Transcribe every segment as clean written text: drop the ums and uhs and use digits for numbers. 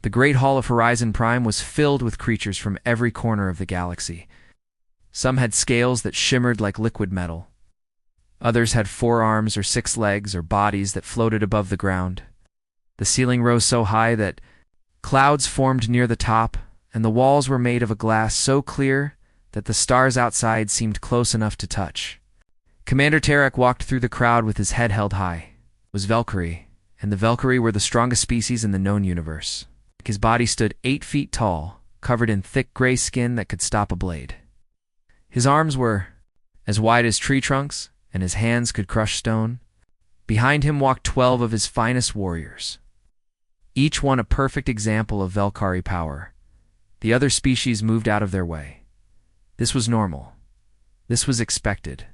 The Great Hall of Horizon Prime was filled with creatures from every corner of the galaxy. Some had scales that shimmered like liquid metal. Others had 4 arms or 6 legs or bodies that floated above the ground. The ceiling rose so high that clouds formed near the top, and the walls were made of a glass so clear that the stars outside seemed close enough to touch. Commander Terek walked through the crowd with his head held high. It was Valkyrie, and the Valkyrie were the strongest species in the known universe. His body stood 8 feet tall, covered in thick gray skin that could stop a blade. His arms were as wide as tree trunks, and his hands could crush stone. Behind him walked 12 of his finest warriors, each one a perfect example of Valkyrie power. The other species moved out of their way. This was normal. This was expected.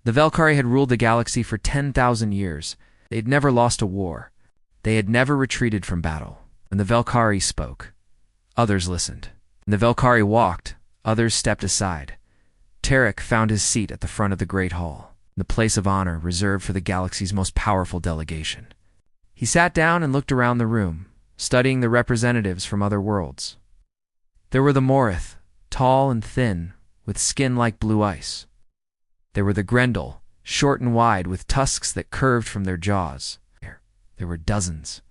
The Valkyrie had ruled the galaxy for 10,000 years. They had never lost a war. They had never retreated from battle. When the Valkyrie spoke, others listened. When the Valkyrie walked, others stepped aside. Terek found his seat at the front of the Great Hall, the place of honor reserved for the galaxy's most powerful delegation. He sat down and looked around the room, studying the representatives from other worlds. There were the Morith, tall and thin, with skin like blue ice. There were the Grendel, short and wide, with tusks that curved from their jaws. There were dozens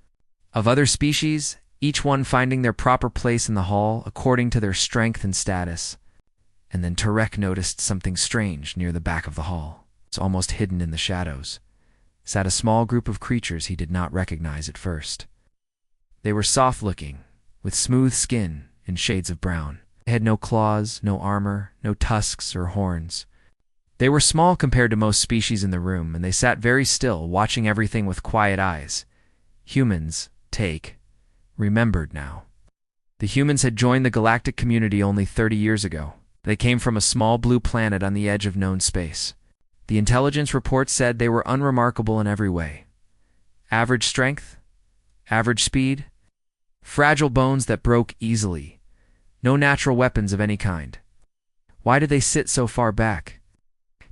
of other species, each one finding their proper place in the hall according to their strength and status. And then Terek noticed something strange near the back of the hall. It's almost hidden in the shadows. Sat a small group of creatures he did not recognize at first. They were soft-looking, with smooth skin in shades of brown. They had no claws, no armor, no tusks or horns. They were small compared to most species in the room, and they sat very still, watching everything with quiet eyes. Humans, remembered now. The humans had joined the galactic community only 30 years ago. They came from a small blue planet on the edge of known space. The intelligence report said they were unremarkable in every way. Average strength, average speed, fragile bones that broke easily, no natural weapons of any kind. Why did they sit so far back?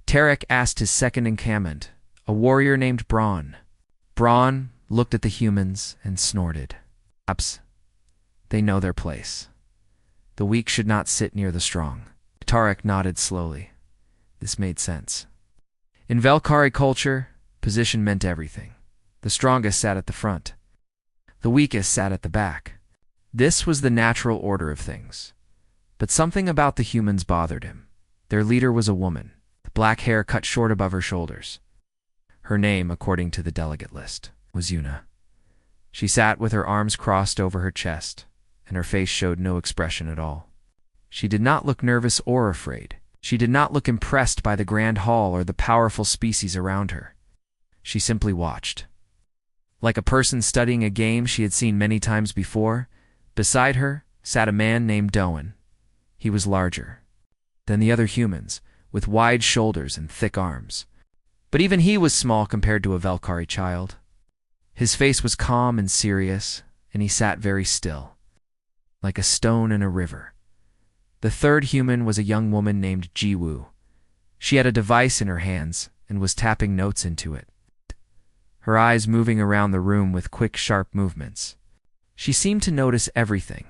Terek asked his second in command, a warrior named Braun. Braun looked at the humans and snorted. Perhaps they know their place. The weak should not sit near the strong. Terek nodded slowly. This made sense. In Valkyrie culture, position meant everything. The strongest sat at the front. The weakest sat at the back. This was the natural order of things. But something about the humans bothered him. Their leader was a woman, the black hair cut short above her shoulders. Her name, according to the delegate list, was Yuna. She sat with her arms crossed over her chest, and her face showed no expression at all. She did not look nervous or afraid. She did not look impressed by the grand hall or the powerful species around her. She simply watched. Like a person studying a game she had seen many times before, beside her sat a man named Doan. He was larger than the other humans, with wide shoulders and thick arms. But even he was small compared to a Valkyrie child. His face was calm and serious, and he sat very still, like a stone in a river. The third human was a young woman named Jiwoo. She had a device in her hands and was tapping notes into it, her eyes moving around the room with quick, sharp movements. She seemed to notice everything,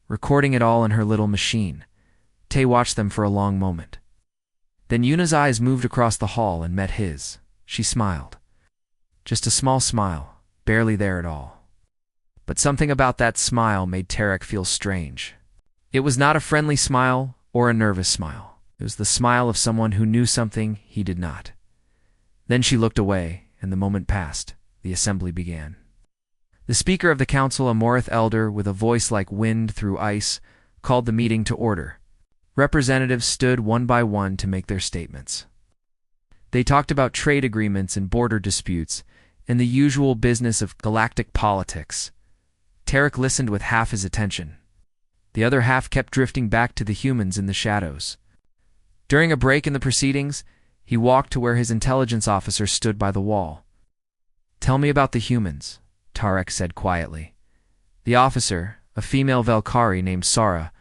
recording it all in her little machine. Tay watched them for a long moment. Then Yuna's eyes moved across the hall and met his. She smiled. Just a small smile, barely there at all. But something about that smile made Terek feel strange. It was not a friendly smile or a nervous smile. It was the smile of someone who knew something he did not. Then she looked away, and the moment passed. The assembly began. The speaker of the council, a Morith elder with a voice like wind through ice, called the meeting to order. Representatives stood one by one to make their statements. They talked about trade agreements and border disputes, and the usual business of galactic politics. Terek listened with half his attention. The other half kept drifting back to the humans in the shadows. During a break in the proceedings, he walked to where his intelligence officer stood by the wall. "Tell me about the humans," Terek said quietly. The officer, a female Valkyrie named Sara,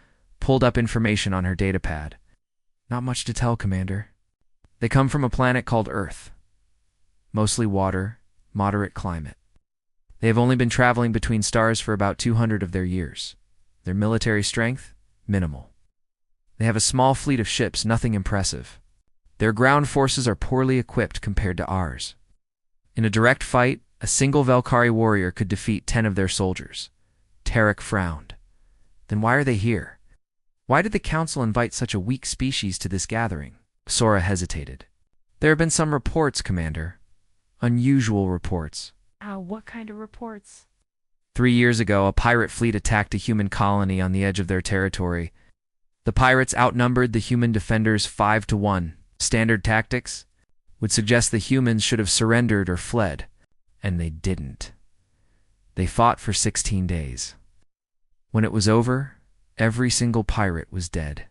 pulled up information on her datapad. "Not much to tell, Commander. They come from a planet called Earth. Mostly water, moderate climate. They have only been traveling between stars for about 200 of their years. Their military strength? Minimal. They have a small fleet of ships, nothing impressive. Their ground forces are poorly equipped compared to ours. In a direct fight, a single Valkyrie warrior could defeat 10 of their soldiers. Tarek frowned. Then why are they here? Why did the council invite such a weak species to this gathering? Sora hesitated. There have been some reports, Commander. Unusual reports. What kind of reports? 3 years ago, a pirate fleet attacked a human colony on the edge of their territory. The pirates outnumbered the human defenders 5-1. Standard tactics would suggest the humans should have surrendered or fled, and they didn't. They fought for 16 days. When it was over, every single pirate was dead.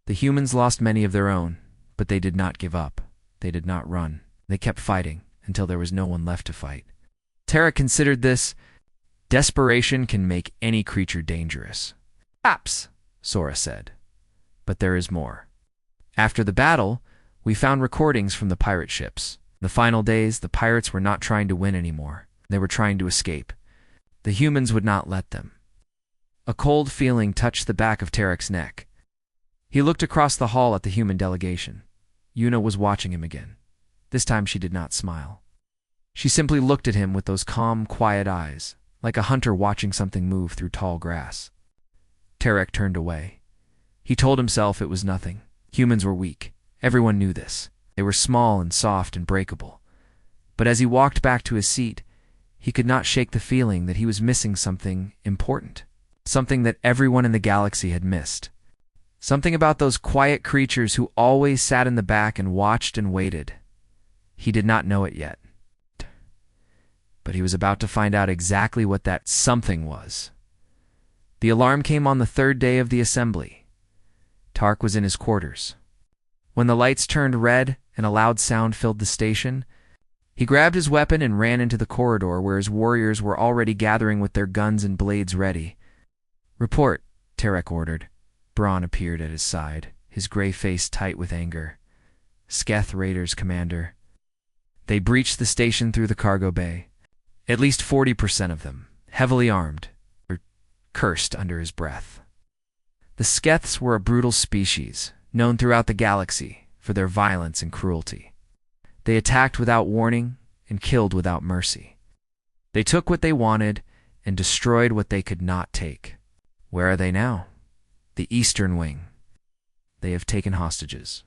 The humans lost many of their own, but they did not give up. They did not run. They kept fighting until there was no one left to fight. Terra considered this. Desperation can make any creature dangerous. Perhaps, Sora said. But there is more. After the battle, we found recordings from the pirate ships. In the final days, the pirates were not trying to win anymore. They were trying to escape. The humans would not let them. A cold feeling touched the back of Tarek's neck. He looked across the hall at the human delegation. Yuna was watching him again. This time she did not smile. She simply looked at him with those calm, quiet eyes, like a hunter watching something move through tall grass. Tarek turned away. He told himself it was nothing. Humans were weak. Everyone knew this. They were small and soft and breakable. But as he walked back to his seat, he could not shake the feeling that he was missing something important. Something that everyone in the galaxy had missed. Something about those quiet creatures who always sat in the back and watched and waited. He did not know it yet. But he was about to find out exactly what that something was. The alarm came on the 3rd day of the assembly. Tark was in his quarters. When the lights turned red and a loud sound filled the station, he grabbed his weapon and ran into the corridor where his warriors were already gathering with their guns and blades ready. Report, Tarek ordered. Braun appeared at his side, his gray face tight with anger. Sketh Raiders, Commander. They breached the station through the cargo bay. At least 40% of them, heavily armed, cursed under his breath. The Skeths were a brutal species, known throughout the galaxy for their violence and cruelty. They attacked without warning and killed without mercy. They took what they wanted and destroyed what they could not take. Where are they now? The Eastern Wing. They have taken hostages,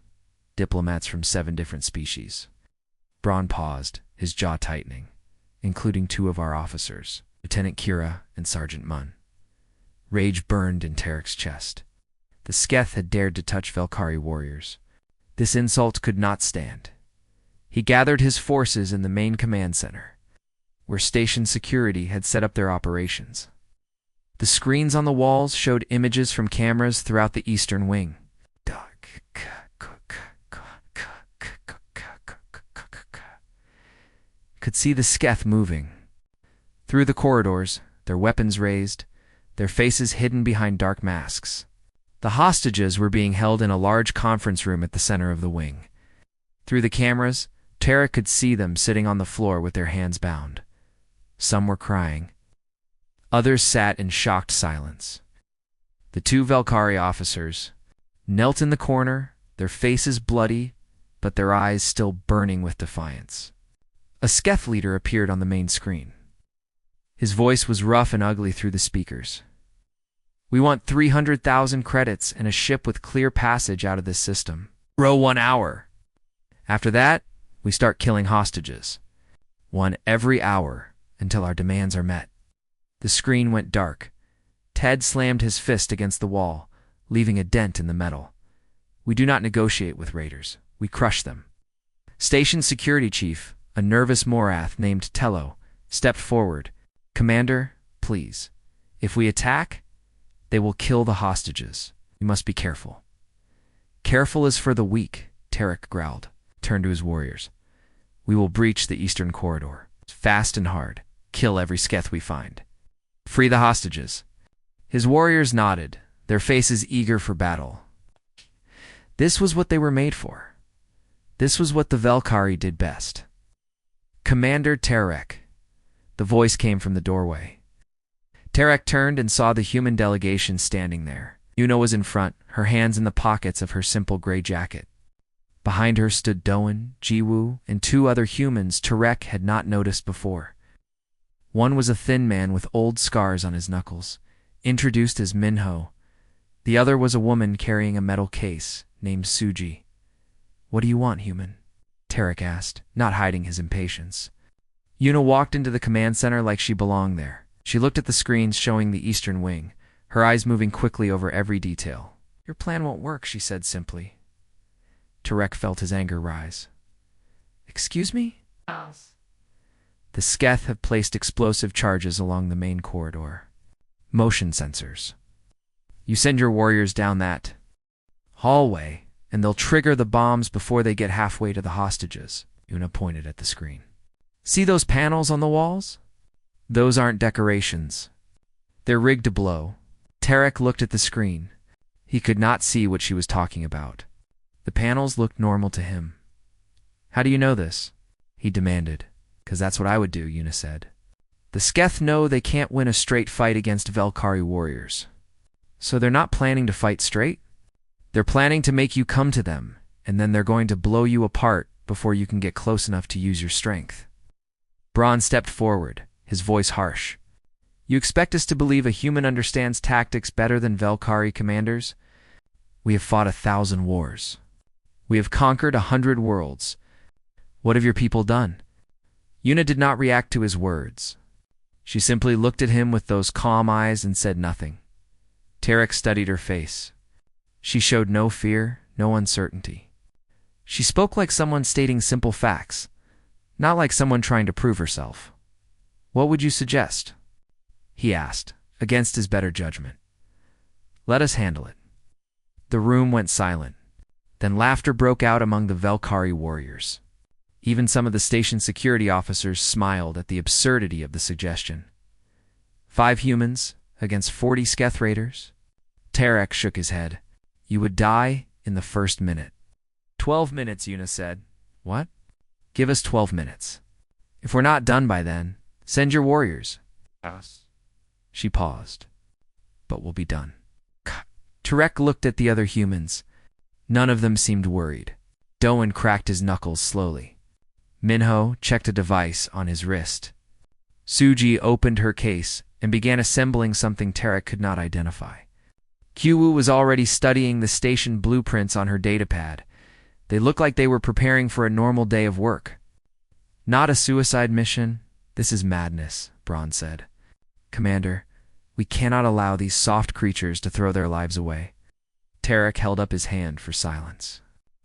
diplomats from 7 different species. Braun paused, his jaw tightening, including 2 of our officers, Lieutenant Kira and Sergeant Munn. Rage burned in Tarek's chest. The Sketh had dared to touch Valkyrie warriors. This insult could not stand. He gathered his forces in the main command center, where station security had set up their operations. The screens on the walls showed images from cameras throughout the Eastern Wing. Could see the Sketh moving. Through the corridors, their weapons raised, their faces hidden behind dark masks. The hostages were being held in a large conference room at the center of the wing. Through the cameras, Tarek could see them sitting on the floor with their hands bound. Some were crying. Others sat in shocked silence. The 2 Valkyrie officers knelt in the corner, their faces bloody, but their eyes still burning with defiance. A Sketh leader appeared on the main screen. His voice was rough and ugly through the speakers. We want 300,000 credits and a ship with clear passage out of this system. Row 1 hour. After that, we start killing hostages. 1 every hour until our demands are met. The screen went dark. Ted slammed his fist against the wall, leaving a dent in the metal. We do not negotiate with raiders. We crush them. Station security chief, a nervous Morath named Tello, stepped forward. Commander, please. If we attack, they will kill the hostages. You must be careful. Careful is for the weak, Tarek growled. Turned to his warriors. We will breach the eastern corridor. Fast and hard. Kill every Sketh we find. Free the hostages. His warriors nodded, their faces eager for battle. This was what they were made for. This was what the Valkyrie did best. Commander Tarek, The voice came from the doorway. Terek turned and saw the human delegation standing there. Yuna was in front, her hands in the pockets of her simple gray jacket. Behind her stood Doan, Jiwoo, and two other humans Terek had not noticed before. One was a thin man with old scars on his knuckles, introduced as Minho. The other was a woman carrying a metal case, named Suji. "What do you want, human?" Terek asked, not hiding his impatience. Yuna walked into the command center like she belonged there. She looked at the screens showing the eastern wing, her eyes moving quickly over every detail. "Your plan won't work," she said simply. Terek felt his anger rise. "Excuse me?" The Sketh have placed explosive charges along the main corridor. Motion sensors. You send your warriors down that hallway, and they'll trigger the bombs before they get halfway to the hostages. Yuna pointed at the screen. "See those panels on the walls? Those aren't decorations. They're rigged to blow." Terek looked at the screen. He could not see what she was talking about. The panels looked normal to him. "How do you know this?" he demanded. "'Cause that's what I would do," Yuna said. "The Sketh know they can't win a straight fight against Velkhari warriors. So they're not planning to fight straight? They're planning to make you come to them, and then they're going to blow you apart before you can get close enough to use your strength." Braun stepped forward, his voice harsh. "You expect us to believe a human understands tactics better than Velkhari commanders? We have fought 1,000 wars. We have conquered 100 worlds. What have your people done?" Yuna did not react to his words. She simply looked at him with those calm eyes and said nothing. Terek studied her face. She showed no fear, no uncertainty. She spoke like someone stating simple facts, not like someone trying to prove herself. "What would you suggest?" he asked, against his better judgment. "Let us handle it." The room went silent. Then laughter broke out among the Velkhari warriors. Even some of the station security officers smiled at the absurdity of the suggestion. 5 humans against 40 Sketh raiders? Terek shook his head. "You would die in the first minute." 12 minutes, Yuna said. "What?" "Give us 12 minutes. If we're not done by then, send your warriors." "Us?" She paused. "But we'll be done." Terek looked at the other humans. None of them seemed worried. Doan cracked his knuckles slowly. Minho checked a device on his wrist. Suji opened her case and began assembling something Terek could not identify. Kiwoo was already studying the station blueprints on her datapad. They looked like they were preparing for a normal day of work. "Not a suicide mission. This is madness," Braun said. "Commander, we cannot allow these soft creatures to throw their lives away." Terek held up his hand for silence.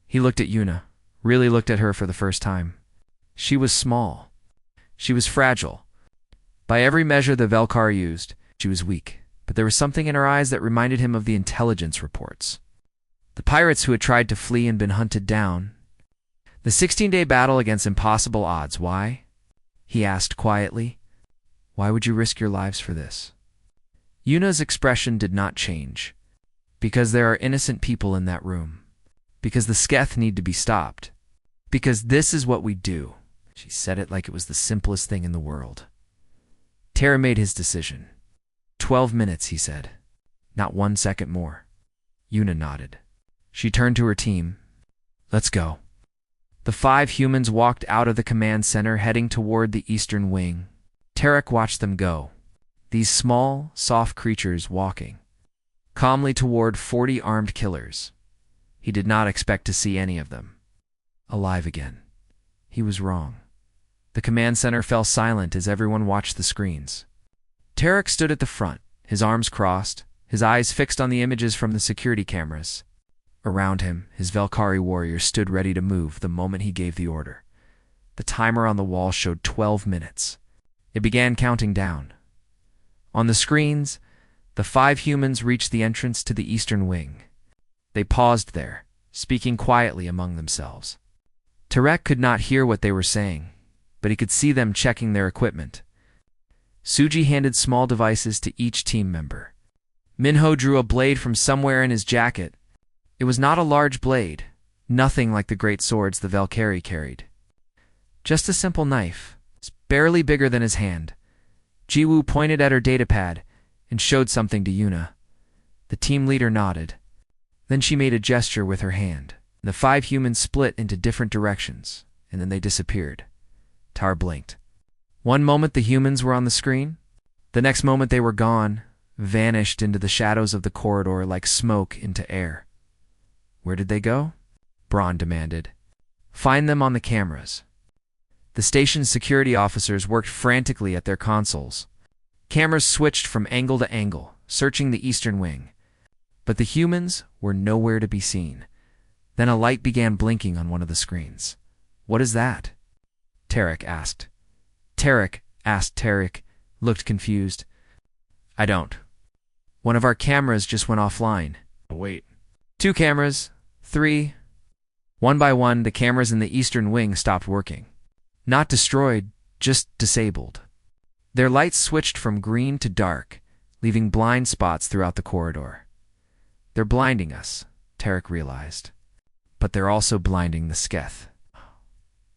He looked at Yuna, really looked at her for the first time. She was small. She was fragile. By every measure the Velkhari used, she was weak, but there was something in her eyes that reminded him of the intelligence reports. The pirates who had tried to flee and been hunted down. The 16-day battle against impossible odds. Why? He asked quietly. "Why would you risk your lives for this?" Yuna's expression did not change. "Because there are innocent people in that room. Because the Sketh need to be stopped. Because this is what we do." She said it like it was the simplest thing in the world. Terra made his decision. 12 minutes, he said. Not 1 second more. Yuna nodded. She turned to her team. "Let's go." The 5 humans walked out of the command center heading toward the eastern wing. Terek watched them go. These small, soft creatures walking calmly toward 40 armed killers. He did not expect to see any of them alive again. He was wrong. The command center fell silent as everyone watched the screens. Terek stood at the front, his arms crossed, his eyes fixed on the images from the security cameras. Around him, his Velkhari warriors stood ready to move the moment he gave the order. The timer on the wall showed 12 minutes. It began counting down. On the screens, the 5 humans reached the entrance to the eastern wing. They paused there, speaking quietly among themselves. Terek could not hear what they were saying, but he could see them checking their equipment. Suji handed small devices to each team member. Minho drew a blade from somewhere in his jacket. It was not a large blade, nothing like the great swords the Velkhari carried. Just a simple knife, barely bigger than his hand. Jiwoo pointed at her datapad and showed something to Yuna. The team leader nodded. Then she made a gesture with her hand. The 5 humans split into different directions, and then they disappeared. Tar blinked. One moment the humans were on the screen. The next moment they were gone, vanished into the shadows of the corridor like smoke into air. Where did they go? Braun demanded. Find them on the cameras. The station's security officers worked frantically at their consoles. Cameras switched from angle to angle, searching the eastern wing. But the humans were nowhere to be seen. Then a light began blinking on one of the screens. What is that? Tarek asked. Tarek looked confused. I don't. One of our cameras just went offline. Wait. 2 cameras. 3. One by one, the cameras in the eastern wing stopped working. Not destroyed, just disabled. Their lights switched from green to dark, leaving blind spots throughout the corridor. They're blinding us, Tarek realized. But they're also blinding the Sketh.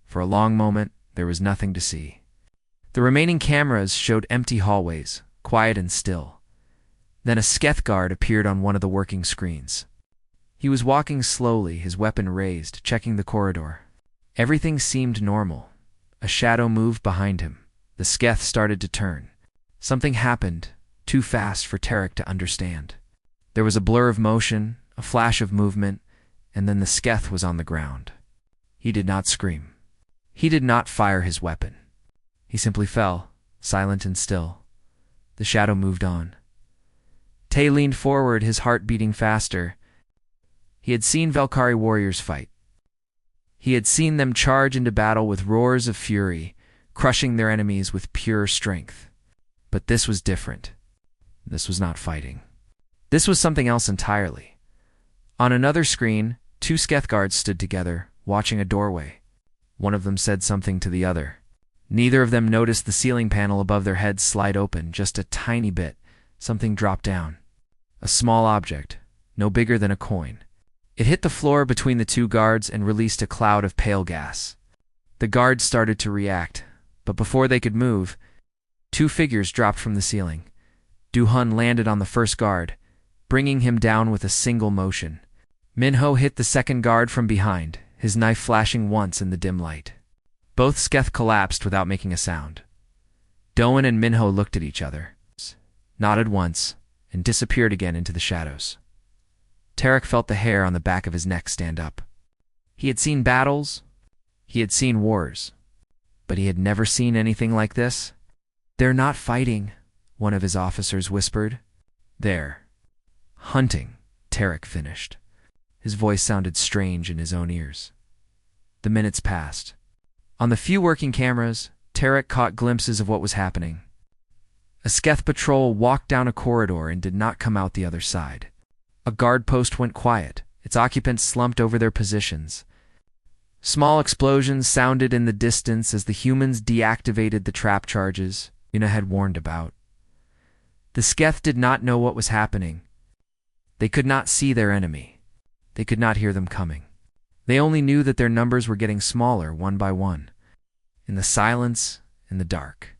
For a long moment, there was nothing to see. The remaining cameras showed empty hallways, quiet and still. Then a Sketh guard appeared on one of the working screens. He was walking slowly, his weapon raised, checking the corridor. Everything seemed normal. A shadow moved behind him. The Sketh started to turn. Something happened, too fast for Tarek to understand. There was a blur of motion, a flash of movement, and then the Sketh was on the ground. He did not scream. He did not fire his weapon. He simply fell, silent and still. The shadow moved on. Tay leaned forward, his heart beating faster. He had seen Valkyrie warriors fight. He had seen them charge into battle with roars of fury, crushing their enemies with pure strength. But this was different. This was not fighting. This was something else entirely. On another screen, 2 Sketh guards stood together, watching a doorway. One of them said something to the other. Neither of them noticed the ceiling panel above their heads slide open just a tiny bit. Something dropped down. A small object, no bigger than a coin. It hit the floor between the 2 guards and released a cloud of pale gas. The guards started to react, but before they could move, 2 figures dropped from the ceiling. Du-hun landed on the first guard, bringing him down with a single motion. Minho hit the second guard from behind, his knife flashing once in the dim light. Both Sketh collapsed without making a sound. Doan and Minho looked at each other, nodded once, and disappeared again into the shadows. Tarek felt the hair on the back of his neck stand up. He had seen battles, he had seen wars, but he had never seen anything like this. They're not fighting, one of his officers whispered. They're hunting, Tarek finished. His voice sounded strange in his own ears. The minutes passed. On the few working cameras, Tarek caught glimpses of what was happening. A Sketh patrol walked down a corridor and did not come out the other side. A guard post went quiet, its occupants slumped over their positions. Small explosions sounded in the distance as the humans deactivated the trap charges Yuna had warned about. The Sketh did not know what was happening. They could not see their enemy. They could not hear them coming. They only knew that their numbers were getting smaller one by one, in the silence, in the dark.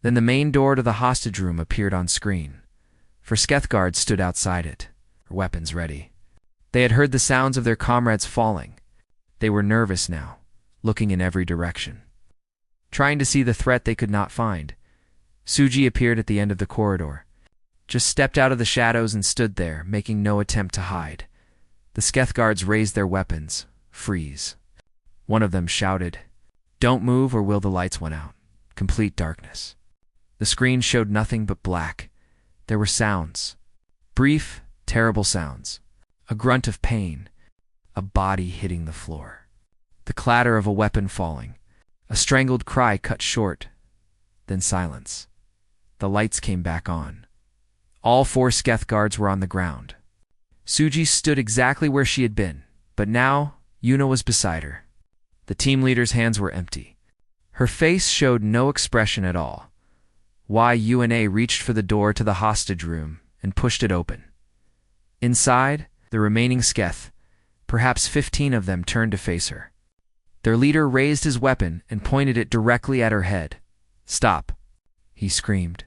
Then the main door to the hostage room appeared on screen. 4 Sketh guards stood outside it, their weapons ready. They had heard the sounds of their comrades falling. They were nervous now, looking in every direction, trying to see the threat they could not find. Suji appeared at the end of the corridor, just stepped out of the shadows and stood there, making no attempt to hide. The Sketh guards raised their weapons. Freeze. One of them shouted, "Don't move or will the lights went out." Complete darkness. The screen showed nothing but black. There were sounds. Brief, terrible sounds. A grunt of pain. A body hitting the floor. The clatter of a weapon falling. A strangled cry cut short. Then silence. The lights came back on. All 4 Sketh guards were on the ground. Suji stood exactly where she had been, but now Yuna was beside her. The team leader's hands were empty. Her face showed no expression at all. Yuna reached for the door to the hostage room and pushed it open. Inside, the remaining Sketh, perhaps 15 of them, turned to face her. Their leader raised his weapon and pointed it directly at her head. "Stop," he screamed.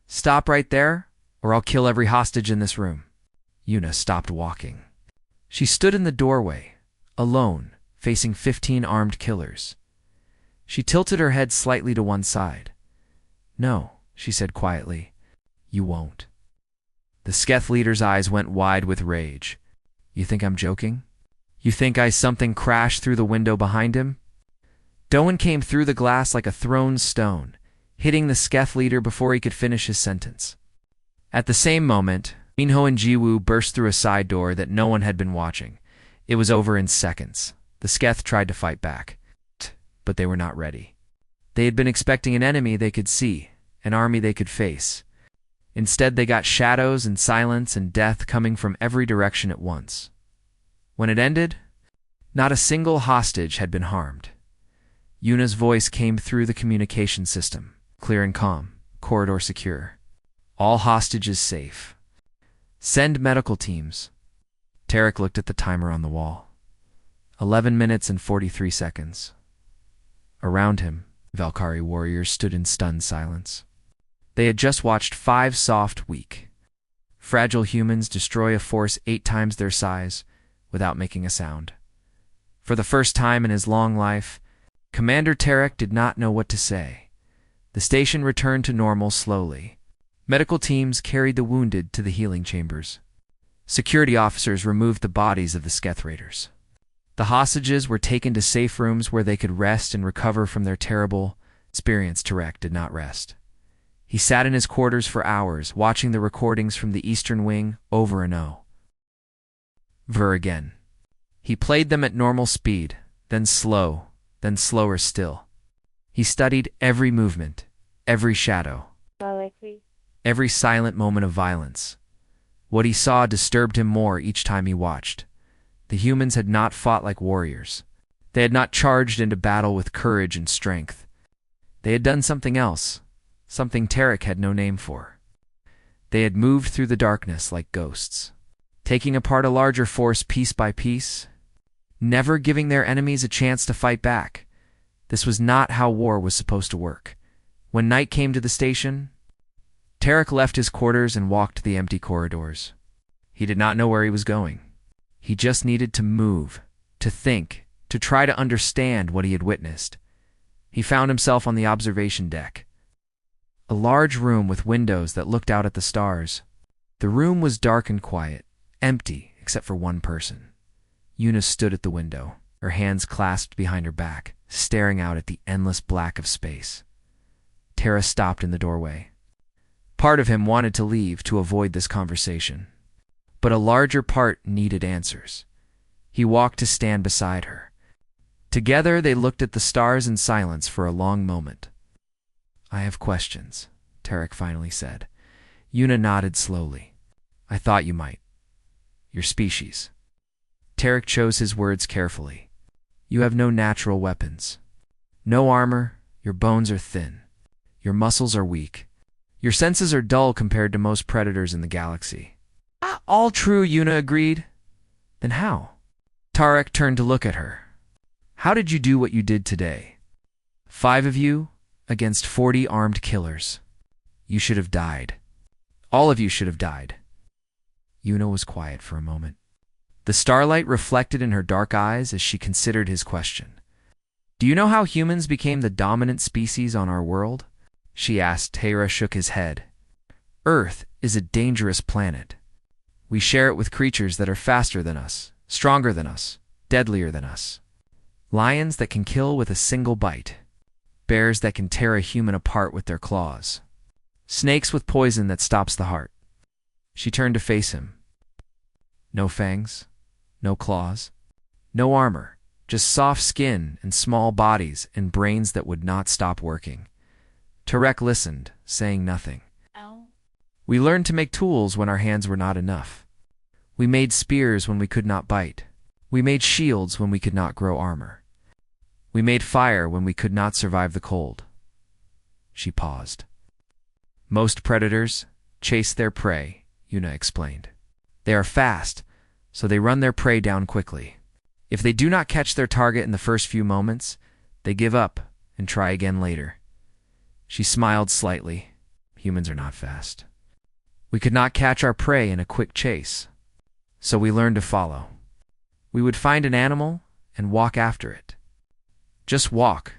"Stop right there, or I'll kill every hostage in this room." Yuna stopped walking. She stood in the doorway, alone, facing 15 armed killers. She tilted her head slightly to one side. "No," she said quietly, "you won't." The Sketh leader's eyes went wide with rage. "You think I'm joking? You think something crashed through the window behind him?" Doan came through the glass like a thrown stone, hitting the Sketh leader before he could finish his sentence. At the same moment, Minho and Jiwoo burst through a side door that no one had been watching. It was over in seconds. The Sketh tried to fight back, but they were not ready. They had been expecting an enemy they could see, an army they could face. Instead, they got shadows and silence and death coming from every direction at once. When it ended, not a single hostage had been harmed. Yuna's voice came through the communication system, clear and calm, corridor secure. "All hostages safe. Send medical teams." Tarek looked at the timer on the wall. 11 minutes and 43 seconds. Around him, Valkyrie warriors stood in stunned silence. They had just watched 5 soft, weak, fragile humans destroy a force 8 times their size without making a sound. For the first time in his long life, Commander Tarek did not know what to say. The station returned to normal slowly. Medical teams carried the wounded to the healing chambers. Security officers removed the bodies of the Sketh raiders. The hostages were taken to safe rooms where they could rest and recover from their terrible experience. Tarek did not rest. He sat in his quarters for hours, watching the recordings from the Eastern Wing over and over again. He played them at normal speed, then slow, then slower still. He studied every movement, every shadow, every silent moment of violence. What he saw disturbed him more each time he watched. The humans had not fought like warriors. They had not charged into battle with courage and strength. They had done something else, something Tarek had no name for. They had moved through the darkness like ghosts, taking apart a larger force piece by piece, never giving their enemies a chance to fight back. This was not how war was supposed to work. When night came to the station, Tarek left his quarters and walked the empty corridors. He did not know where he was going. He just needed to move, to think, to try to understand what he had witnessed. He found himself on the observation deck. A large room with windows that looked out at the stars. The room was dark and quiet, empty except for one person. Yuna stood at the window, her hands clasped behind her back, staring out at the endless black of space. Tara stopped in the doorway. Part of him wanted to leave to avoid this conversation, but a larger part needed answers. He walked to stand beside her. Together they looked at the stars in silence for a long moment. "I have questions," Tarek finally said. Yuna nodded slowly. "I thought you might. Your species." Tarek chose his words carefully. "You have no natural weapons. No armor, your bones are thin. Your muscles are weak. Your senses are dull compared to most predators in the galaxy." "All true," Yuna agreed. "Then how?" Tarek turned to look at her. "How did you do what you did today? 5 of you against 40 armed killers. You should have died. All of you should have died." Yuna was quiet for a moment. The starlight reflected in her dark eyes as she considered his question. "Do you know how humans became the dominant species on our world?" she asked. Tara shook his head. "Earth is a dangerous planet. We share it with creatures that are faster than us, stronger than us, deadlier than us. Lions that can kill with a single bite. Bears that can tear a human apart with their claws. Snakes with poison that stops the heart." She turned to face him. "No fangs, no claws, no armor, just soft skin and small bodies and brains that would not stop working." Tarek listened, saying nothing. "We learned to make tools when our hands were not enough. We made spears when we could not bite. We made shields when we could not grow armor. We made fire when we could not survive the cold." She paused. "Most predators chase their prey," Yuna explained. "They are fast, so they run their prey down quickly. If they do not catch their target in the first few moments, they give up and try again later." She smiled slightly. Humans are not fast. We could not catch our prey in a quick chase, so we learned to follow. We would find an animal and walk after it. Just walk,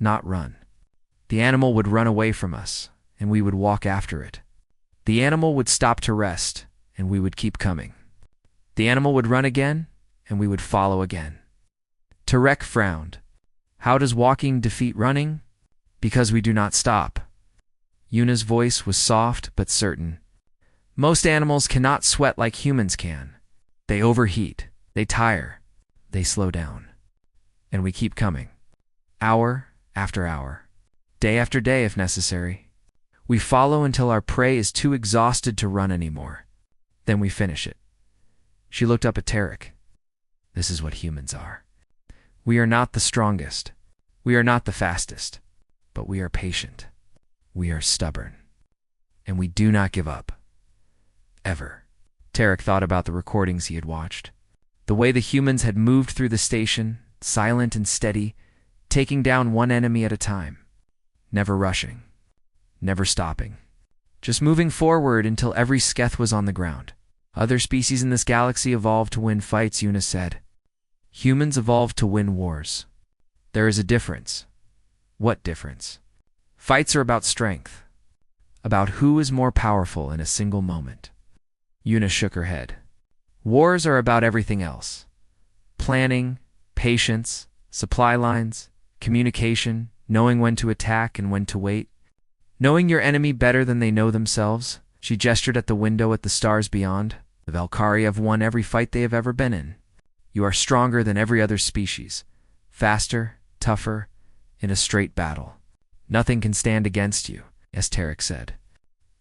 not run. The animal would run away from us, and we would walk after it. The animal would stop to rest, and we would keep coming. The animal would run again, and we would follow again. Tarek frowned. How does walking defeat running? Because we do not stop. Yuna's voice was soft but certain. Most animals cannot sweat like humans can. They overheat, they tire, they slow down. And we keep coming. Hour after hour. Day after day if necessary. We follow until our prey is too exhausted to run anymore. Then we finish it. She looked up at Tarek. This is what humans are. We are not the strongest. We are not the fastest. But we are patient. We are stubborn. And we do not give up. Ever. Tarek thought about the recordings he had watched. The way the humans had moved through the station, silent and steady, taking down one enemy at a time. Never rushing. Never stopping. Just moving forward until every sketh was on the ground. Other species in this galaxy evolved to win fights, Yuna said. Humans evolved to win wars. There is a difference. What difference? Fights are about strength. About who is more powerful in a single moment. Yuna shook her head. Wars are about everything else. Planning, patience, supply lines, communication, knowing when to attack and when to wait. Knowing your enemy better than they know themselves. She gestured at the window at the stars beyond. The Valkyrie have won every fight they have ever been in. You are stronger than every other species. Faster, tougher, in a straight battle. Nothing can stand against you, as Tarek said,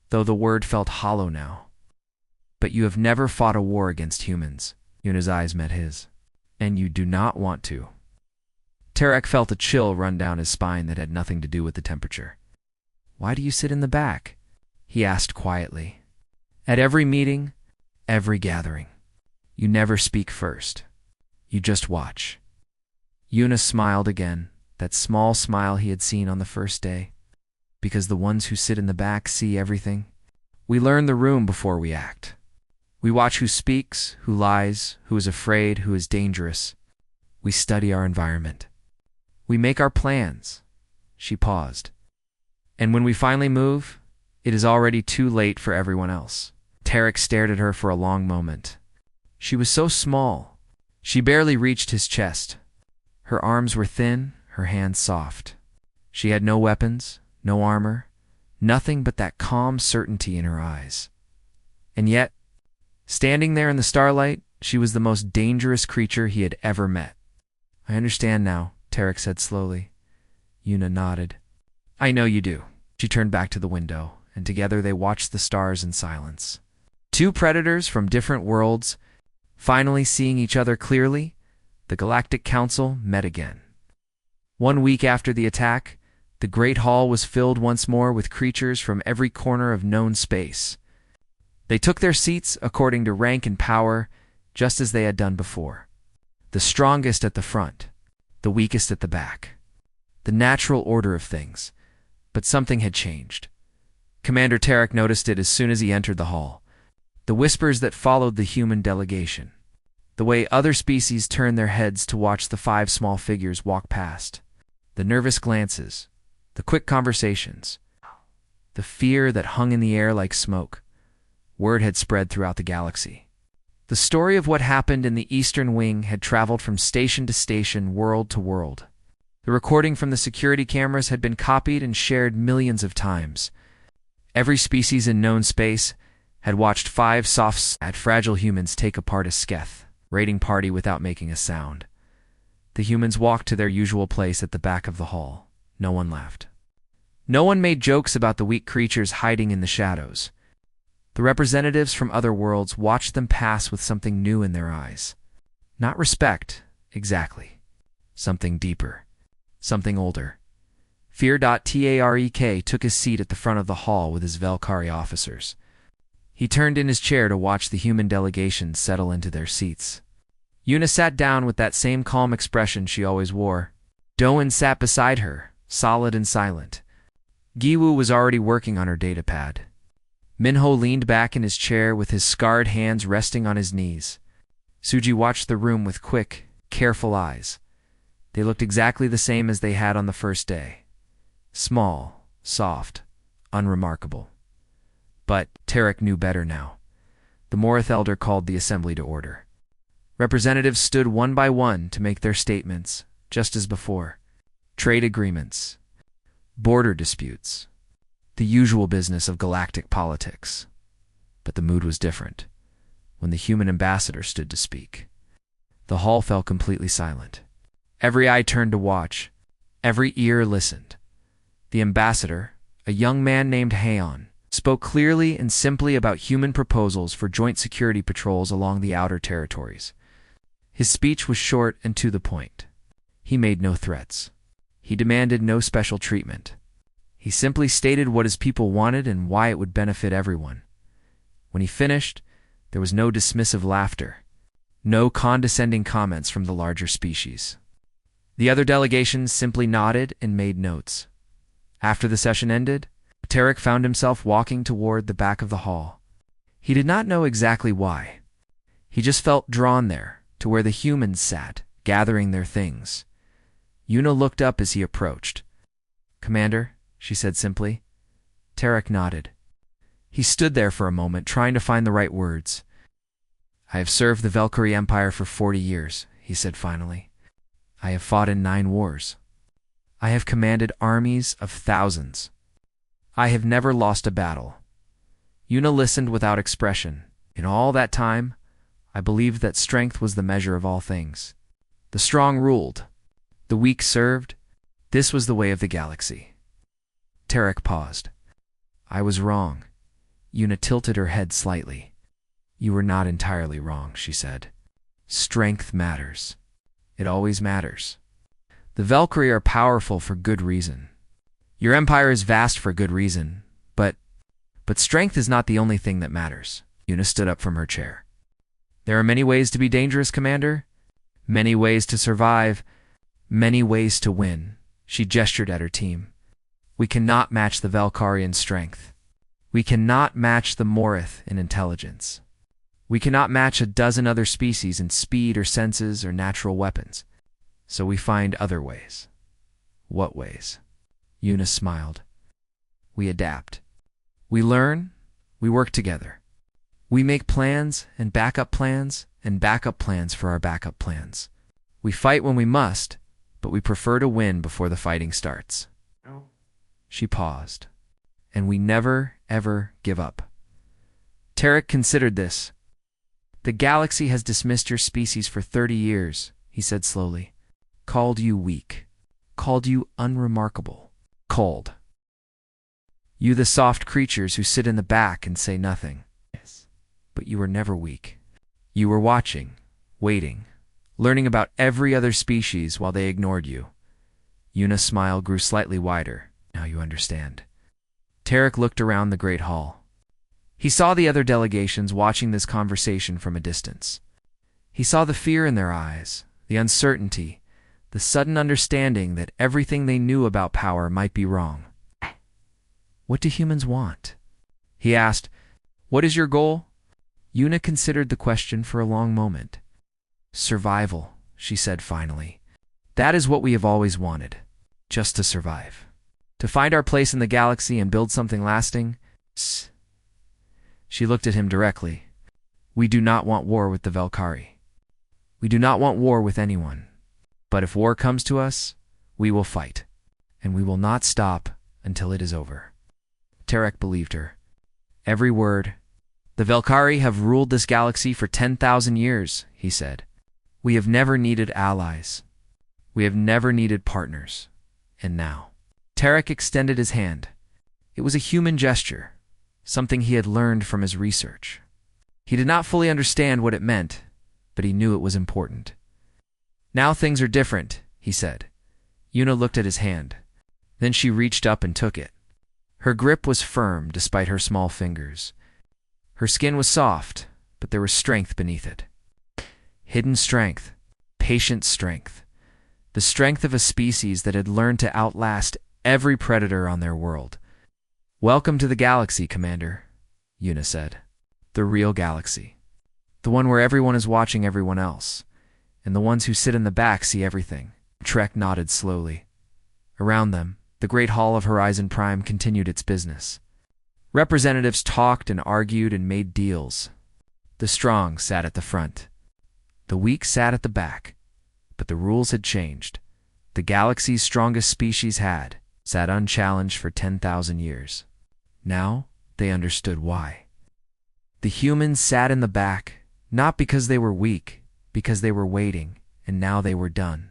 though the word felt hollow now. But you have never fought a war against humans. Yuna's eyes met his. And you do not want to. Tarek felt a chill run down his spine that had nothing to do with the temperature. Why do you sit in the back? He asked quietly. At every meeting, every gathering, you never speak first. You just watch. Yuna smiled again, that small smile he had seen on the first day. Because the ones who sit in the back see everything. We learn the room before we act. We watch who speaks, who lies, who is afraid, who is dangerous. We study our environment. We make our plans. She paused. And when we finally move, it is already too late for everyone else. Tarek stared at her for a long moment. She was so small. She barely reached his chest. Her arms were thin, her hands soft. She had no weapons, no armor, nothing but that calm certainty in her eyes. And yet, standing there in the starlight, she was the most dangerous creature he had ever met. I understand now, Tarek said slowly. Yuna nodded. I know you do. She turned back to the window, and together they watched the stars in silence. Two predators from different worlds, finally seeing each other clearly, the Galactic Council met again. 1 week after the attack, the Great Hall was filled once more with creatures from every corner of known space. They took their seats according to rank and power, just as they had done before. The strongest at the front, the weakest at the back. The natural order of things. But something had changed. Commander Tarek noticed it as soon as he entered the hall. The whispers that followed the human delegation. The way other species turned their heads to watch the 5 small figures walk past. The nervous glances. The quick conversations. The fear that hung in the air like smoke. Word had spread throughout the galaxy. The story of what happened in the Eastern Wing had traveled from station to station, world to world. The recording from the security cameras had been copied and shared millions of times. Every species in known space had watched 5 soft at fragile humans take apart a sketh, raiding party without making a sound. The humans walked to their usual place at the back of the hall. No one laughed. No one made jokes about the weak creatures hiding in the shadows. The representatives from other worlds watched them pass with something new in their eyes. Not respect, exactly. Something deeper. Something older. Fear.Tarek took his seat at the front of the hall with his Valkyrie officers. He turned in his chair to watch the human delegation settle into their seats. Yuna sat down with that same calm expression she always wore. Doan sat beside her, solid and silent. Giwu was already working on her datapad. Minho leaned back in his chair with his scarred hands resting on his knees. Suji watched the room with quick, careful eyes. They looked exactly the same as they had on the first day. Small, soft, unremarkable. But Tarek knew better now. The Morith elder called the assembly to order. Representatives stood one by one to make their statements, just as before. Trade agreements, border disputes, the usual business of galactic politics. But the mood was different when the human ambassador stood to speak. The hall fell completely silent. Every eye turned to watch. Every ear listened. The ambassador, a young man named Haon, spoke clearly and simply about human proposals for joint security patrols along the outer territories. His speech was short and to the point. He made no threats. He demanded no special treatment. He simply stated what his people wanted and why it would benefit everyone. When he finished, there was no dismissive laughter, no condescending comments from the larger species. The other delegations simply nodded and made notes. After the session ended, Tarek found himself walking toward the back of the hall. He did not know exactly why. He just felt drawn there, to where the humans sat, gathering their things. Yuna looked up as he approached. "Commander," she said simply. Tarek nodded. He stood there for a moment, trying to find the right words. "I have served the Valkyrie Empire for 40 years, he said finally. "I have fought in 9 wars. I have commanded armies of thousands. I have never lost a battle." Yuna listened without expression. In all that time, I believed that strength was the measure of all things. The strong ruled. The weak served. This was the way of the galaxy. Tarek paused. "I was wrong." Yuna tilted her head slightly. "You were not entirely wrong," she said. "Strength matters. It always matters. The Valkyrie are powerful for good reason. Your empire is vast for good reason, but strength is not the only thing that matters." Yuna stood up from her chair. "There are many ways to be dangerous, Commander. Many ways to survive. Many ways to win." She gestured at her team. "We cannot match the Valkyrie in strength. We cannot match the Morith in intelligence. We cannot match a dozen other species in speed or senses or natural weapons. So we find other ways." "What ways?" Yuna smiled. "We adapt. We learn. We work together. We make plans and backup plans and backup plans for our backup plans. We fight when we must, but we prefer to win before the fighting starts." No. She paused. "And we never, ever give up." Tarek considered this. "The galaxy has dismissed your species for 30 years, he said slowly. Called you weak. Called you unremarkable. Cold. You the soft creatures who sit in the back and say nothing. Yes. But you were never weak. You were watching, waiting, learning about every other species while they ignored you." Yuna's smile grew slightly wider. "Now you understand." Tarek looked around the great hall. He saw the other delegations watching this conversation from a distance. He saw the fear in their eyes, the uncertainty, the sudden understanding that everything they knew about power might be wrong. "What do humans want?" he asked. "What is your goal?" Yuna considered the question for a long moment. "Survival," she said finally. "That is what we have always wanted. Just to survive. To find our place in the galaxy and build something lasting." She looked at him directly. "We do not want war with the Valkyrie. We do not want war with anyone. But if war comes to us, we will fight. And we will not stop until it is over." Tarek believed her. Every word. "The Valkyrie have ruled this galaxy for 10,000 years, he said. "We have never needed allies. We have never needed partners. And now." Tarek extended his hand. It was a human gesture, something he had learned from his research. He did not fully understand what it meant, but he knew it was important. "Now things are different," he said. Yuna looked at his hand. Then she reached up and took it. Her grip was firm despite her small fingers. Her skin was soft, but there was strength beneath it. Hidden strength, patient strength. The strength of a species that had learned to outlast every predator on their world. Welcome to the galaxy, Commander, Yuna said. The real galaxy. The one where everyone is watching everyone else, and the ones who sit in the back see everything. Trek nodded slowly. Around them, the great hall of Horizon Prime continued its business. Representatives talked and argued and made deals. The strong sat at the front. The weak sat at the back. But the rules had changed. The galaxy's strongest species had sat unchallenged for 10,000 years. Now, they understood why. The humans sat in the back, not because they were weak, because they were waiting, and now they were done.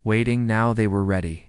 Waiting, now they were ready.